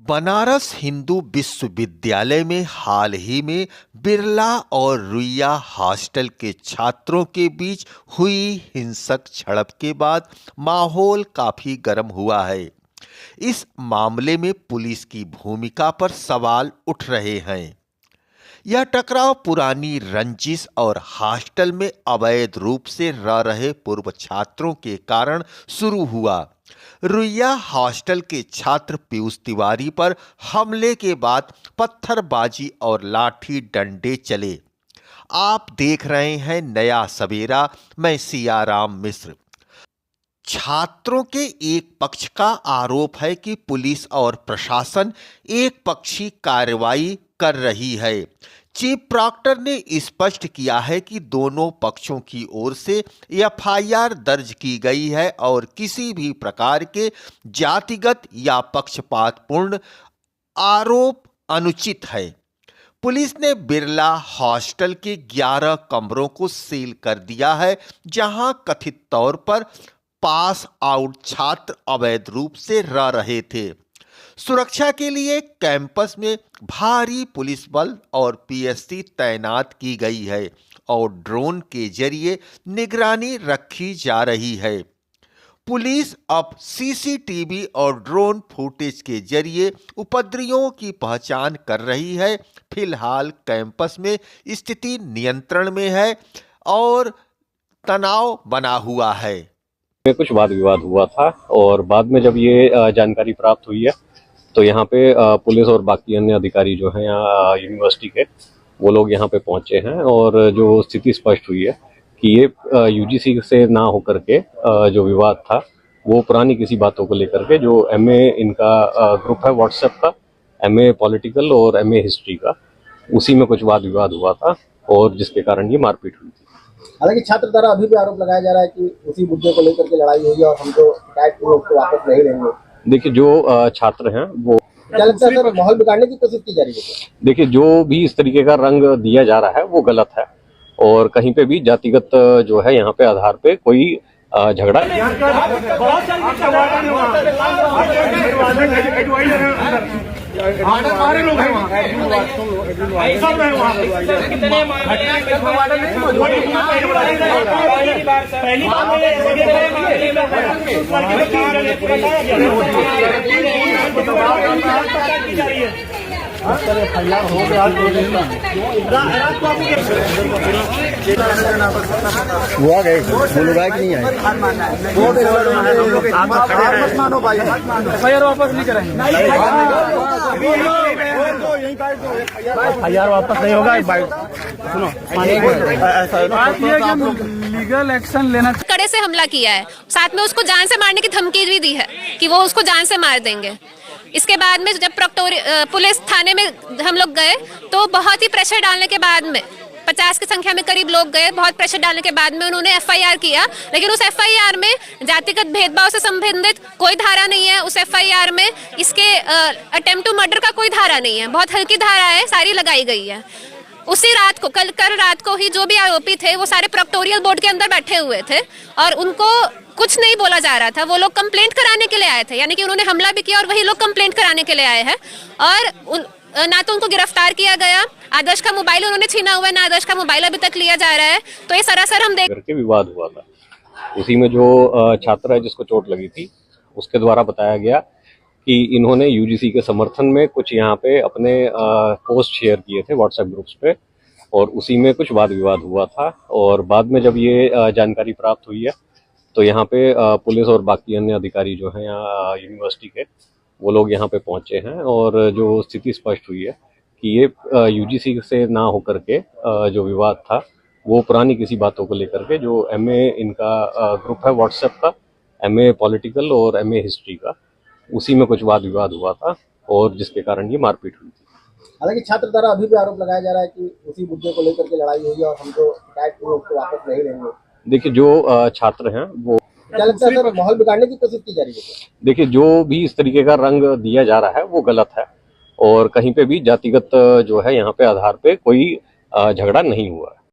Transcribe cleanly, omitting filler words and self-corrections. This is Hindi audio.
बनारस हिंदू विश्वविद्यालय में हाल ही में बिरला और रुइया हॉस्टल के छात्रों के बीच हुई हिंसक झड़प के बाद माहौल काफी गर्म हुआ है। इस मामले में पुलिस की भूमिका पर सवाल उठ रहे हैं। यह टकराव पुरानी रंजिश और हॉस्टल में अवैध रूप से रह रहे पूर्व छात्रों के कारण शुरू हुआ। रुइया हॉस्टल के छात्र पीयूष तिवारी पर हमले के बाद पत्थरबाजी और लाठी डंडे चले। आप देख रहे हैं नया सवेरा, मैं सियाराम मिश्र। छात्रों के एक पक्ष का आरोप है कि पुलिस और प्रशासन एक पक्षी कार्रवाई कर रही है। चीफ प्रॉक्टर ने स्पष्ट किया है कि दोनों पक्षों की ओर से एफआईआर दर्ज की गई है और किसी भी प्रकार के जातिगत या पक्षपातपूर्ण आरोप अनुचित है। पुलिस ने बिरला हॉस्टल के 11 कमरों को सील कर दिया है, जहां कथित तौर पर पास आउट छात्र अवैध रूप से रह रहे थे। सुरक्षा के लिए कैंपस में भारी पुलिस बल और पीएससी तैनात की गई है और ड्रोन के जरिए निगरानी रखी जा रही है। पुलिस अब सीसीटीवी और ड्रोन फुटेज के जरिए उपद्रवियों की पहचान कर रही है। फिलहाल कैंपस में स्थिति नियंत्रण में है और तनाव बना हुआ है। कुछ वाद विवाद हुआ था और बाद में जब ये जानकारी प्राप्त हुई है तो यहाँ पे पुलिस और बाकी अन्य अधिकारी जो हैं यहाँ यूनिवर्सिटी के, वो लोग यहाँ पे पहुंचे हैं और जो स्थिति स्पष्ट हुई है कि ये यूजीसी से ना होकर के जो विवाद था वो पुरानी किसी बातों को लेकर के, जो एमए इनका ग्रुप है व्हाट्सएप का, एमए पॉलिटिकल और एमए हिस्ट्री का, उसी में कुछ वाद विवाद हुआ था और जिसके कारण ये मारपीट हुई थी। हालांकि छात्र द्वारा अभी भी आरोप लगाया जा रहा है कि उसी मुद्दे को लेकर के लड़ाई हुई है और हम तो डायरेक्ट उसको वापस नहीं लेंगे। देखिए, जो छात्र हैं वो क्या लगता है सर, माहौल बिगाड़ने की कोशिश की जा रही है? देखिए, जो भी इस तरीके का रंग दिया जा रहा है वो गलत है और कहीं पे भी जातिगत जो है यहाँ पे आधार पे कोई झगड़ा वो आ गए, बोल रहा है कि नहीं आए? वापस नहीं करेंगे, वापस नहीं होगा। सुनो, लीगल एक्शन लेना, कड़े से हमला किया है, साथ में उसको जान से मारने की धमकी भी दी है कि वो उसको जान से मार देंगे। इसके बाद में जब पुलिस थाने में हम लोग गए तो बहुत ही प्रेशर डालने के बाद में 50 की संख्या में करीब लोग गए, बहुत प्रेशर डालने के बाद में उन्होंने एफआईआर किया, लेकिन उस एफआईआर में जातिगत भेदभाव से संबंधित कोई धारा नहीं है। उस एफआईआर में इसके अटेम्प्ट टू मर्डर का कोई धारा नहीं है, बहुत हल्की धारा है, सारी लगाई गई है। उसी रात को, कल रात को ही जो भी आरोपी थे वो सारे प्रोक्टोरियल बोर्ड के अंदर बैठे हुए थे और उनको कुछ नहीं बोला जा रहा था। वो लोग कंप्लेंट कराने के लिए आए थे, यानी कि उन्होंने हमला भी किया और वही लोग कंप्लेंट कराने के लिए आए हैं। और ना तो उनको गिरफ्तार किया गया, आदर्श का मोबाइल उन्होंने छीना हुआ है, ना आदर्श का मोबाइल अभी तक लिया जा रहा है। तो ये सरासर हम देख करके विवाद हुआ था। उसी में जो छात्र है जिसको चोट लगी थी, उसके द्वारा बताया गया कि इन्होंने यूजीसी के समर्थन में कुछ यहाँ पे अपने पोस्ट शेयर किए थे व्हाट्सएप ग्रुप्स पे और उसी में कुछ वाद विवाद हुआ था और बाद में जब ये जानकारी प्राप्त हुई है तो यहाँ पे पुलिस और बाकी अन्य अधिकारी जो हैं यहाँ यूनिवर्सिटी के, वो लोग यहाँ पे पहुंचे हैं और जो स्थिति स्पष्ट हुई है कि ये यूजीसी से ना होकर के जो विवाद था वो पुरानी किसी बातों को लेकर के, जो एमए इनका ग्रुप है व्हाट्सएप का, एमए पॉलिटिकल और एमए हिस्ट्री का, उसी में कुछ वाद विवाद हुआ था और जिसके कारण ये मारपीट हुई थी। हालांकि छात्र द्वारा अभी भी आरोप लगाया जा रहा है कि उसी मुद्दे को लेकर के लड़ाई हुई है और हम तो डायरेक्ट उसको वापस नहीं लेंगे। देखिए, जो छात्र हैं वो क्या लगता है सर, माहौल बिगाड़ने की कोशिश की जा रही है? देखिए, जो भी इस तरीके का रंग दिया जा रहा है वो गलत है और कहीं पे भी जातिगत जो है यहाँ पे आधार पे कोई झगड़ा नहीं हुआ है।